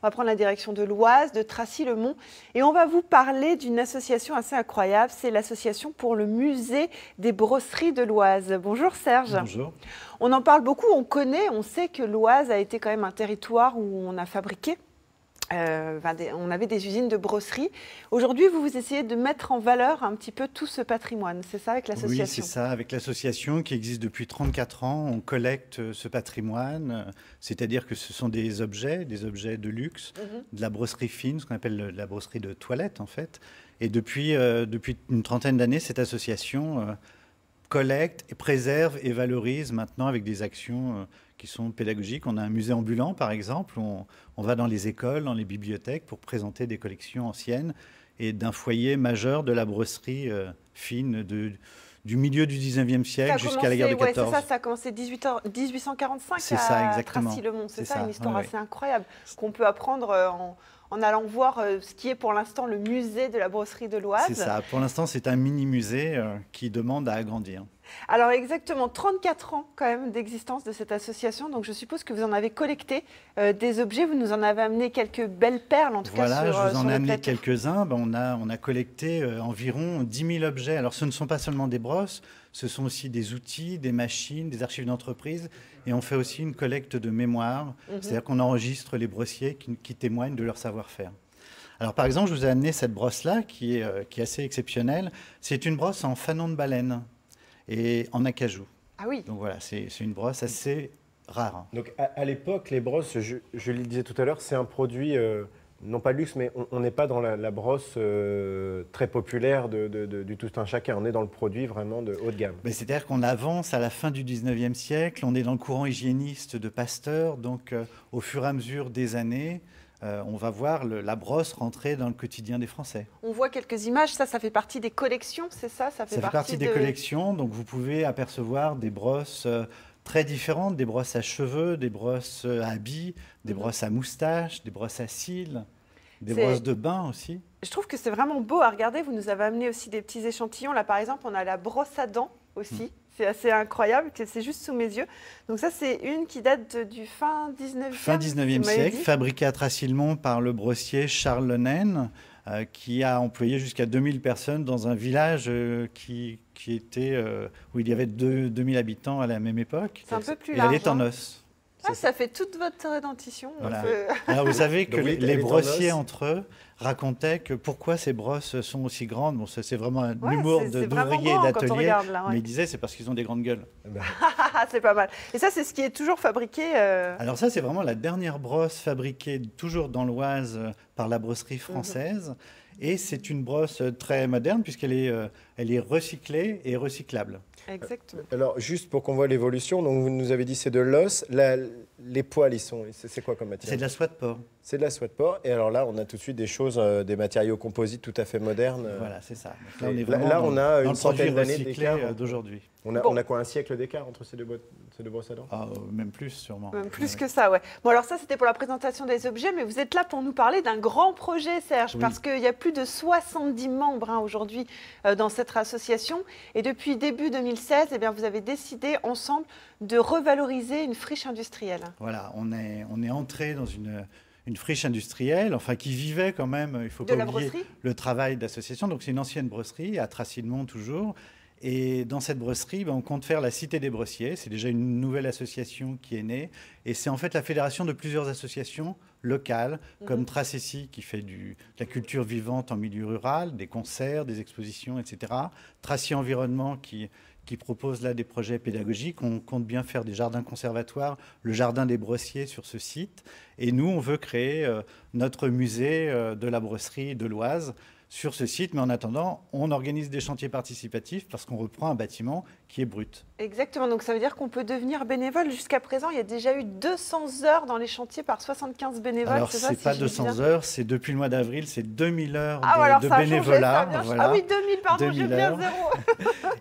On va prendre la direction de l'Oise, de Tracy-le-Mont. Et on va vous parler d'une association assez incroyable. C'est l'association pour le musée des brosseries de l'Oise. Bonjour Serge. Bonjour. On en parle beaucoup, on connaît, on sait que l'Oise a été quand même un territoire où on a fabriqué. On avait des usines de brosserie. Aujourd'hui, vous essayez de mettre en valeur un petit peu tout ce patrimoine. C'est ça avec l'association? Oui, c'est ça. Avec l'association qui existe depuis 34 ans, on collecte ce patrimoine. C'est-à-dire que ce sont des objets de luxe, de la brosserie fine, ce qu'on appelle la brosserie de toilette en fait. Et depuis une trentaine d'années, cette association collecte, et préserve et valorise maintenant avec des actions qui sont pédagogiques. On a un musée ambulant, par exemple, où on va dans les écoles, dans les bibliothèques pour présenter des collections anciennes et d'un foyer majeur de la brosserie fine du milieu du 19e siècle jusqu'à la guerre de 14. C'est ça, ça a commencé 1845 c'est ça, exactement. à Tracy-le-Mont. C'est ça, ça, une histoire ouais. assez incroyable qu'on peut apprendre en allant voir ce qui est pour l'instant le musée de la brosserie de l'Oise. C'est ça. Pour l'instant, c'est un mini-musée qui demande à agrandir. Alors exactement, 34 ans quand même d'existence de cette association. Donc je suppose que vous en avez collecté des objets. Vous nous en avez amené quelques belles perles en tout cas. Voilà, je vous en ai amené plateau. quelques-uns. On a collecté environ 10 000 objets. Alors ce ne sont pas seulement des brosses, ce sont aussi des outils, des machines, des archives d'entreprise. Et on fait aussi une collecte de mémoire. C'est-à-dire qu'on enregistre les brossiers qui témoignent de leur savoir-faire. Alors par exemple, je vous ai amené cette brosse-là qui est assez exceptionnelle. C'est une brosse en fanon de baleine et en acajou. Ah oui. Donc voilà, c'est une brosse assez rare. Donc à l'époque, les brosses, je le disais tout à l'heure, c'est un produit, non pas luxe, mais on n'est pas dans la brosse très populaire du tout un chacun. On est dans le produit vraiment de haut de gamme. C'est-à-dire qu'on avance à la fin du 19e siècle, on est dans le courant hygiéniste de Pasteur, donc au fur et à mesure des années, on va voir la brosse rentrer dans le quotidien des Français. On voit quelques images, ça fait partie des collections, c'est ça? Ça fait partie des collections, donc vous pouvez apercevoir des brosses très différentes, des brosses à cheveux, des brosses à habits, des brosses à moustaches, des brosses à cils, des brosses de bain aussi. Je trouve que c'est vraiment beau à regarder. Vous nous avez amené aussi des petits échantillons. Là, par exemple, on a la brosse à dents aussi. C'est assez incroyable, c'est juste sous mes yeux. Donc ça, c'est une qui date du fin 19e, fin 19e siècle, fabriquée à Tracy-le-Mont par le brossier Charles Le Naine, qui a employé jusqu'à 2000 personnes dans un village où il y avait 2000 habitants à la même époque. C'est un peu plus large. Elle est en os. Ah, ça fait toute votre dentition. Voilà. Alors vous savez que les brossiers entre eux racontaient que pourquoi ces brosses sont aussi grandes. Bon, c'est vraiment un humour d'ouvrier d'atelier, mais ils disaient c'est parce qu'ils ont des grandes gueules. C'est pas mal. Et ça, c'est ce qui est toujours fabriqué Alors ça, c'est vraiment la dernière brosse fabriquée toujours dans l'Oise par la brosserie française. Et c'est une brosse très moderne puisqu'elle est recyclée et recyclable. Exactement. Alors, juste pour qu'on voit l'évolution, donc vous nous avez dit c'est de l'os. Les poils, c'est quoi comme matière? C'est de la soie de porc. C'est de la soie de porc. Et alors là, on a tout de suite des choses, des matériaux composites tout à fait modernes. Voilà, c'est ça. Donc là, on a une centaine d'années d'écart d'aujourd'hui. On a quoi, un siècle d'écart entre ces deux brosses à dents? Même plus, sûrement. Même plus que ça, ouais. Bon, alors ça, c'était pour la présentation des objets, mais vous êtes là pour nous parler d'un grand projet, Serge, parce qu'il y a plus de 70 membres aujourd'hui dans cette association. Et depuis début 2016, eh bien, vous avez décidé ensemble de revaloriser une friche industrielle. Voilà, on est entré dans une friche industrielle, enfin qui vivait quand même, il ne faut pas oublier le travail d'association. Donc c'est une ancienne brosserie, à Tracy-le-Mont toujours. Et dans cette brosserie, on compte faire la Cité des Brossiers. C'est déjà une nouvelle association qui est née. Et c'est en fait la fédération de plusieurs associations locales, comme Tracessi, qui fait de la culture vivante en milieu rural, des concerts, des expositions, etc. Tracy Environnement, qui propose là des projets pédagogiques. On compte bien faire des jardins conservatoires, le jardin des Brossiers sur ce site. Et nous, on veut créer notre musée de la brosserie de l'Oise sur ce site, mais en attendant, on organise des chantiers participatifs parce qu'on reprend un bâtiment qui est brut. Exactement, donc ça veut dire qu'on peut devenir bénévole. Jusqu'à présent, il y a déjà eu 200 heures dans les chantiers par 75 bénévoles. Alors, c'est pas 200 heures, c'est depuis le mois d'avril, c'est 2000 heures de ça bénévolat. Changé, voilà. Ah oui, 2000, pardon, 2000 j'ai bien zéro.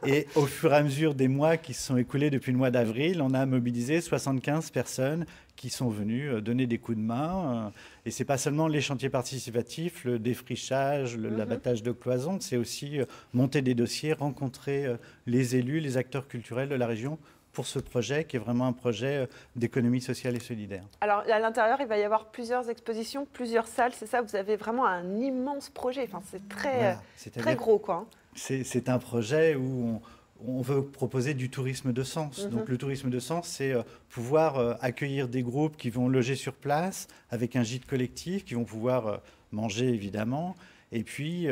Et au fur et à mesure des mois qui se sont écoulés depuis le mois d'avril, on a mobilisé 75 personnes qui sont venus donner des coups de main. Et ce n'est pas seulement les chantiers participatifs, le défrichage, l'abattage de cloisons, c'est aussi monter des dossiers, rencontrer les élus, les acteurs culturels de la région pour ce projet qui est vraiment un projet d'économie sociale et solidaire. Alors à l'intérieur, il va y avoir plusieurs expositions, plusieurs salles, c'est ça? Vous avez vraiment un immense projet, enfin, c'est très gros, quoi. C'est un projet où on veut proposer du tourisme de sens. Donc le tourisme de sens, c'est pouvoir accueillir des groupes qui vont loger sur place avec un gîte collectif, qui vont pouvoir manger évidemment, et puis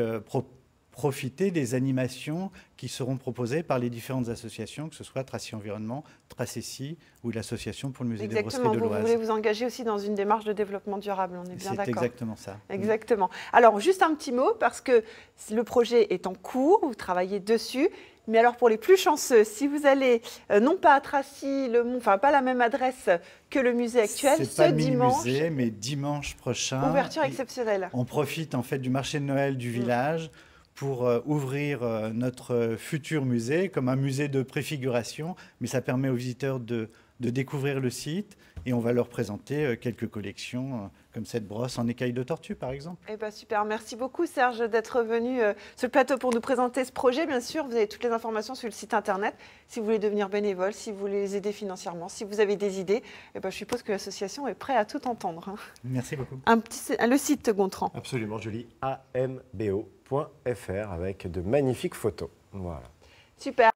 profiter des animations qui seront proposées par les différentes associations, que ce soit Tracy Environnement, Tracessi ou l'association pour le musée des brosseries de l'Oise. Vous voulez vous engager aussi dans une démarche de développement durable, on est bien d'accord. C'est exactement ça. Exactement. Alors, juste un petit mot, parce que le projet est en cours, vous travaillez dessus. Mais alors, pour les plus chanceux, si vous allez, non pas à Tracy, enfin pas la même adresse que le musée actuel, ce dimanche... C'est pas le musée, mais dimanche prochain. Ouverture exceptionnelle. On profite en fait du marché de Noël du village pour ouvrir notre futur musée comme un musée de préfiguration, mais ça permet aux visiteurs de découvrir le site et on va leur présenter quelques collections comme cette brosse en écailles de tortue par exemple. Eh ben super, merci beaucoup Serge d'être venu sur le plateau pour nous présenter ce projet. Bien sûr, vous avez toutes les informations sur le site internet. Si vous voulez devenir bénévole, si vous voulez les aider financièrement, si vous avez des idées, eh ben, je suppose que l'association est prête à tout entendre. Merci beaucoup. Le site Gontran. Absolument, Julie, ambo.fr avec de magnifiques photos. Voilà. Super.